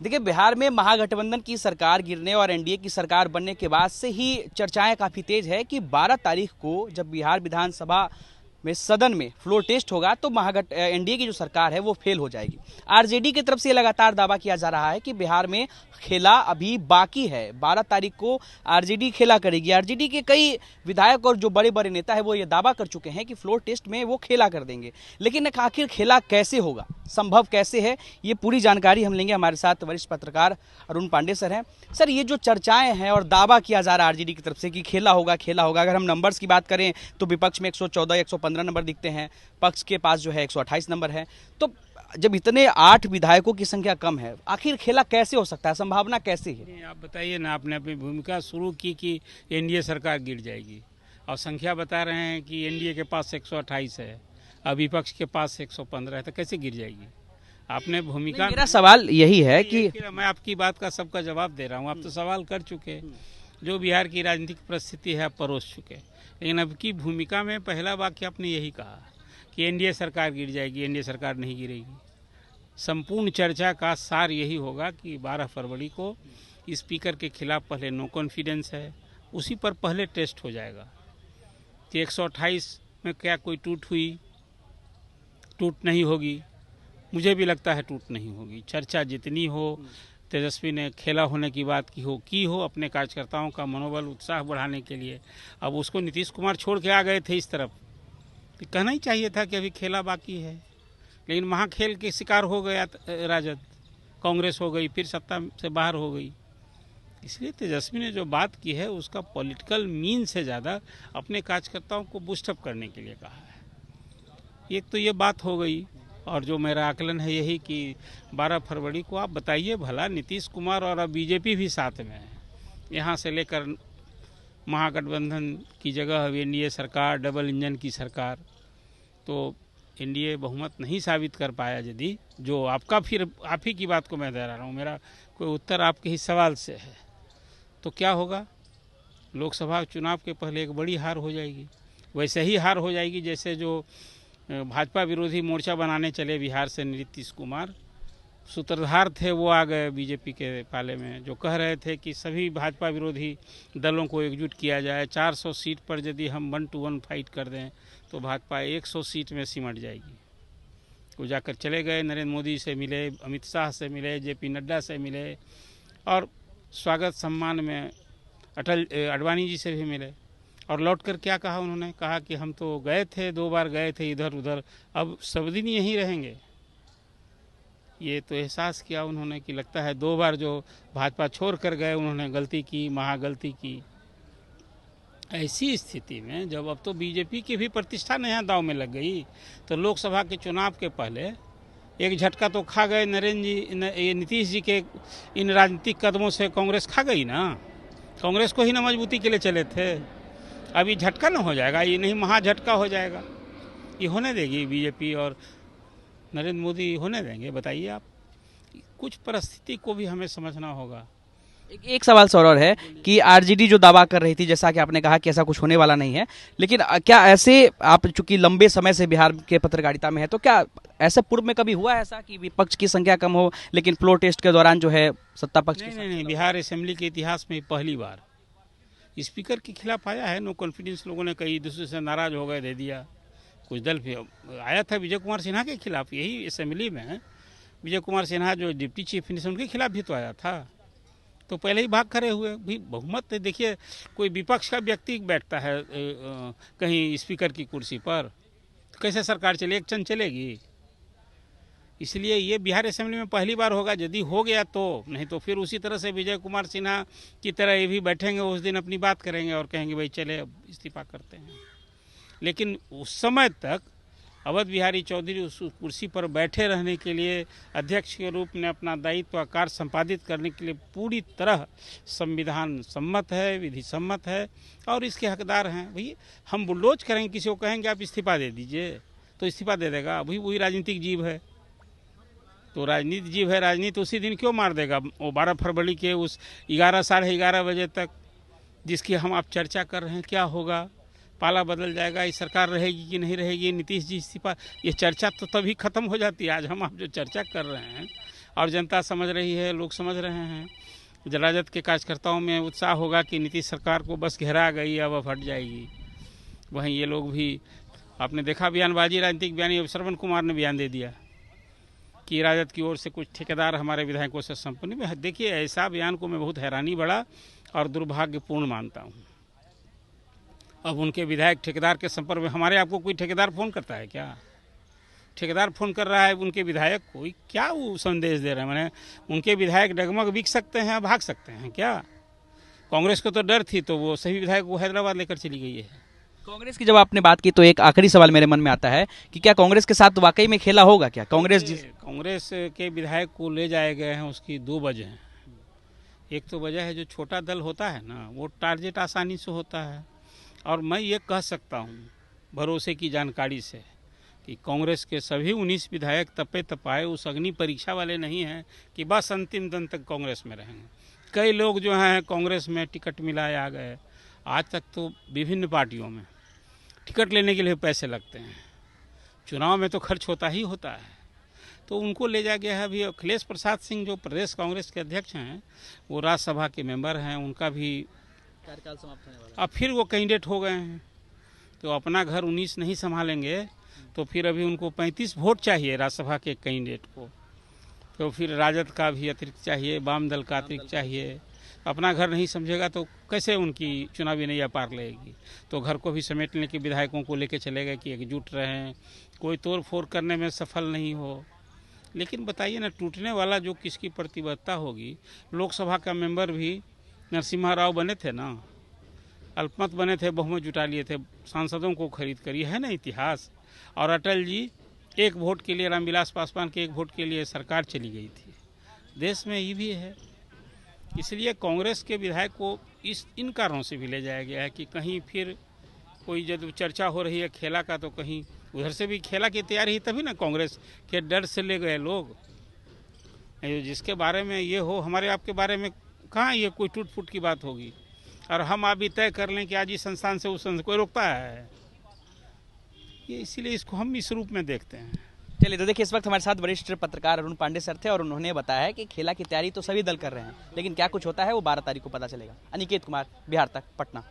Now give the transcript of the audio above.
देखिए, बिहार में महागठबंधन की सरकार गिरने और एनडीए की सरकार बनने के बाद से ही चर्चाएं काफ़ी तेज है कि 12 तारीख को जब बिहार विधानसभा में सदन में फ्लोर टेस्ट होगा तो एनडीए की जो सरकार है वो फेल हो जाएगी। आरजेडी की तरफ से लगातार दावा किया जा रहा है कि बिहार में खेला अभी बाकी है। 12 तारीख को आरजेडी खेला करेगी। आरजेडी के कई विधायक और जो बड़े बड़े नेता है वो ये दावा कर चुके हैं कि फ्लोर टेस्ट में वो खेला कर देंगे, लेकिन आखिर खेला कैसे होगा, संभव कैसे है, ये पूरी जानकारी हम लेंगे। हमारे साथ वरिष्ठ पत्रकार अरुण पांडे सर हैं। सर, ये जो चर्चाएं हैं और दावा किया जा रहा है आरजेडी की तरफ से कि खेला होगा, अगर हम नंबर्स की बात करें तो विपक्ष में 114 115 नंबर दिखते हैं, पक्ष के पास जो है 128 नंबर है। तो जब इतने 8 विधायकों की संख्या कम है, आखिर खेला कैसे हो सकता है, संभावना कैसी है? आप बताइए ना, आपने अपनी भूमिका शुरू की कि एनडीए सरकार गिर जाएगी और संख्या बता रहे हैं कि एनडीए के पास 128 है और विपक्ष के पास 115 है, तो कैसे गिर जाएगी? आपने भूमिका, मेरा सवाल यही है कि मैं आपकी बात का सबका जवाब दे रहा हूँ। आप तो सवाल कर चुके, जो बिहार की राजनीतिक परिस्थिति है आप परोस चुके, लेकिन अब की भूमिका में पहला वाक्य आपने यही कहा कि एनडीए सरकार गिर जाएगी। एनडीए सरकार नहीं गिरेगी। संपूर्ण चर्चा का सार यही होगा कि 12 फरवरी को स्पीकर के खिलाफ पहले नो कॉन्फिडेंस है, उसी पर पहले टेस्ट हो जाएगा कि 128 में क्या कोई टूट नहीं होगी। मुझे भी लगता है टूट नहीं होगी। चर्चा जितनी हो, तेजस्वी ने खेला होने की बात की हो अपने कार्यकर्ताओं का मनोबल उत्साह बढ़ाने के लिए। अब उसको नीतीश कुमार छोड़ के आ गए थे इस तरफ, तो कहना ही चाहिए था कि अभी खेला बाकी है, लेकिन महाखेल के शिकार हो गया राजद, कांग्रेस हो गई, फिर सत्ता से बाहर हो गई। इसलिए तेजस्वी ने जो बात की है उसका पॉलिटिकल मीन से ज़्यादा अपने कार्यकर्ताओं को बूस्टअप करने के लिए कहा है। एक तो ये बात हो गई, और जो मेरा आकलन है यही कि 12 फरवरी को आप बताइए भला, नीतीश कुमार और अब बीजेपी भी साथ में है, यहाँ से लेकर महागठबंधन की जगह अब एनडीए सरकार, डबल इंजन की सरकार, तो एनडीए बहुमत नहीं साबित कर पाया। यदि जो आपका, फिर आप ही की बात को मैं दोहरा रहा हूँ, मेरा कोई उत्तर आपके ही सवाल से है, तो क्या होगा? लोकसभा चुनाव के पहले एक बड़ी हार हो जाएगी। वैसे ही हार हो जाएगी जैसे जो भाजपा विरोधी मोर्चा बनाने चले बिहार से नीतीश कुमार, सूत्रधार थे वो आ गए बीजेपी के पाले में, जो कह रहे थे कि सभी भाजपा विरोधी दलों को एकजुट किया जाए। 400 सीट पर यदि हम 1 to 1 फाइट कर दें तो भाजपा 100 सीट में सिमट जाएगी। वो जाकर चले गए, नरेंद्र मोदी से मिले, अमित शाह से मिले, जेपी नड्डा से मिले, और स्वागत सम्मान में अडवाणी जी से भी मिले, और लौट कर क्या कहा उन्होंने? कहा कि हम तो गए थे, 2 बार गए थे इधर उधर, अब सब दिन यहीं रहेंगे। ये तो एहसास किया उन्होंने कि लगता है 2 बार जो भाजपा छोड़ कर गए उन्होंने गलती की, महागलती की। ऐसी स्थिति में जब अब तो बीजेपी की भी प्रतिष्ठा नया दांव में लग गई, तो लोकसभा के चुनाव के पहले एक झटका तो खा गए नीतीश जी के इन राजनीतिक कदमों से। कांग्रेस खा गई ना, कांग्रेस को ही ना मजबूती के लिए चले थे। अभी झटका ना हो जाएगा, ये नहीं महा झटका हो जाएगा। ये होने देगी बीजेपी और नरेंद्र मोदी, होने देंगे? बताइए आप। कुछ परिस्थिति को भी हमें समझना होगा। एक सवाल सर और है कि आरजेडी जो दावा कर रही थी, जैसा कि आपने कहा कि ऐसा कुछ होने वाला नहीं है, लेकिन क्या ऐसे, आप चूंकि लंबे समय से बिहार के पत्रकारिता में है, तो क्या ऐसे पूर्व में कभी हुआ ऐसा कि विपक्ष की संख्या कम हो लेकिन फ्लोर टेस्ट के दौरान जो है सत्ता पक्ष नहीं, बिहार असेंबली के इतिहास में पहली बार स्पीकर के खिलाफ आया है नो कॉन्फिडेंस। लोगों ने कई दूसरे से नाराज हो गए, दे दिया। कुछ दल आया था विजय कुमार सिन्हा के खिलाफ, यही असेंबली में विजय कुमार सिन्हा जो डिप्टी चीफ मिनिस्टर, उनके खिलाफ भी तो आया था, तो पहले ही भाग खड़े हुए। भी बहुमत देखिए, कोई विपक्ष का व्यक्ति बैठता है कहीं स्पीकर की कुर्सी पर, तो कैसे सरकार चले, एक चंद चलेगी? इसलिए ये बिहार असेंबली में पहली बार होगा। यदि हो गया तो, नहीं तो फिर उसी तरह से विजय कुमार सिन्हा की तरह ये भी बैठेंगे, उस दिन अपनी बात करेंगे और कहेंगे भाई चले अब इस्तीफा करते हैं। लेकिन उस समय तक अवध बिहारी चौधरी उस कुर्सी पर बैठे रहने के लिए, अध्यक्ष के रूप में अपना दायित्व कार्य संपादित करने के लिए पूरी तरह संविधान सम्मत है, विधि सम्मत है, और इसके हकदार हैं। भाई हम बुलडोज करेंगे, किसी को कहेंगे आप इस्तीफा दे दीजिए तो इस्तीफा दे देगा। अभी वही राजनीतिक जीव है, तो राजनीति जीव है, राजनीति उसी दिन क्यों मार देगा? वो 12 फरवरी के उस 11 साढ़े 11 बजे तक जिसकी हम आप चर्चा कर रहे हैं, क्या होगा? पाला बदल जाएगा, ये सरकार रहेगी कि नहीं रहेगी, नीतीश जी इस्तीफा, ये चर्चा तो तभी खत्म हो जाती है। आज हम आप जो चर्चा कर रहे हैं और जनता समझ रही है, लोग समझ रहे हैं। राजद के कार्यकर्ताओं में उत्साह होगा कि नीतीश सरकार को बस घेरा गई, अब हट जाएगी। वहीं ये लोग भी, आपने देखा बयानबाजी, राजनीतिक बयानी, श्रवण कुमार ने बयान दे दिया कि राजद की ओर से कुछ ठेकेदार हमारे विधायकों से संपन्न में। देखिए, ऐसा बयान को मैं बहुत हैरानी बड़ा और दुर्भाग्यपूर्ण मानता हूँ। अब उनके विधायक ठेकेदार के संपर्क में, हमारे आपको कोई ठेकेदार फ़ोन करता है क्या? ठेकेदार फ़ोन कर रहा है उनके विधायक को, क्या वो संदेश दे रहे हैं? मैंने उनके विधायक डगमग बिक सकते हैं, भाग सकते हैं क्या? कांग्रेस को तो डर थी, तो वो सभी विधायक को हैदराबाद लेकर चली गई है। कांग्रेस की जब आपने बात की तो एक आखिरी सवाल मेरे मन में आता है कि क्या कांग्रेस के साथ वाकई में खेला होगा क्या? कांग्रेस के विधायक को ले जाए गए हैं, उसकी दो वजह हैं। एक तो वजह है, जो छोटा दल होता है ना, वो टारगेट आसानी से होता है। और मैं ये कह सकता हूँ भरोसे की जानकारी से कि कांग्रेस के सभी 19 विधायक तपे तपाए उस अग्नि परीक्षा वाले नहीं हैं कि बस अंतिम दिन तक कांग्रेस में रहेंगे। कई लोग जो हैं कांग्रेस में टिकट मिलाए आ गए। आज तक तो विभिन्न पार्टियों में टिकट लेने के लिए पैसे लगते हैं, चुनाव में तो खर्च होता ही होता है। तो उनको ले जा गया है। अभी अखिलेश प्रसाद सिंह जो प्रदेश कांग्रेस के अध्यक्ष हैं, वो राज्यसभा के मेंबर हैं, उनका भी कार्यकाल समाप्त होने वाला है। अब फिर वो कैंडिडेट हो गए हैं, तो अपना घर 19 नहीं संभालेंगे, तो फिर अभी उनको 35 वोट चाहिए राज्यसभा के कैंडिडेट को। तो फिर राजद का भी अतिरिक्त चाहिए, वाम दल का अतिरिक्त चाहिए। अपना घर नहीं समझेगा तो कैसे उनकी चुनावी नैया पार लगेगी? तो घर को भी समेटने के विधायकों को लेके चले गए कि एकजुट रहें, कोई तोड़ फोड़ करने में सफल नहीं हो। लेकिन बताइए ना, टूटने वाला जो किसकी प्रतिबद्धता होगी। लोकसभा का मेंबर भी नरसिम्हा राव बने थे ना, अल्पमत बने थे, बहुमत जुटा लिए थे, सांसदों को खरीद कर। है ना इतिहास। और अटल जी एक वोट के लिए, रामविलास पासवान के एक वोट के लिए सरकार चली गई थी। देश में ये भी है। इसलिए कांग्रेस के विधायक को इन कारणों से भी ले जाया गया है कि कहीं फिर कोई जब चर्चा हो रही है खेला का, तो कहीं उधर से भी खेला की तैयारी ही, तभी ना कांग्रेस के डर से ले गए लोग। जिसके बारे में ये हो, हमारे आपके बारे में कहाँ ये कोई टूट फूट की बात होगी? और हम अभी तय कर लें कि आज इस संस्थान से उस संस्थान, कोई रोकता है ये? इसीलिए इसको हम इस रूप में देखते हैं। चलिए, तो देखिए, इस वक्त हमारे साथ वरिष्ठ पत्रकार अरुण पांडे सर थे और उन्होंने बताया है कि खेला की तैयारी तो सभी दल कर रहे हैं, लेकिन क्या कुछ होता है वो 12 तारीख को पता चलेगा। अनिकेत कुमार, बिहार तक, पटना।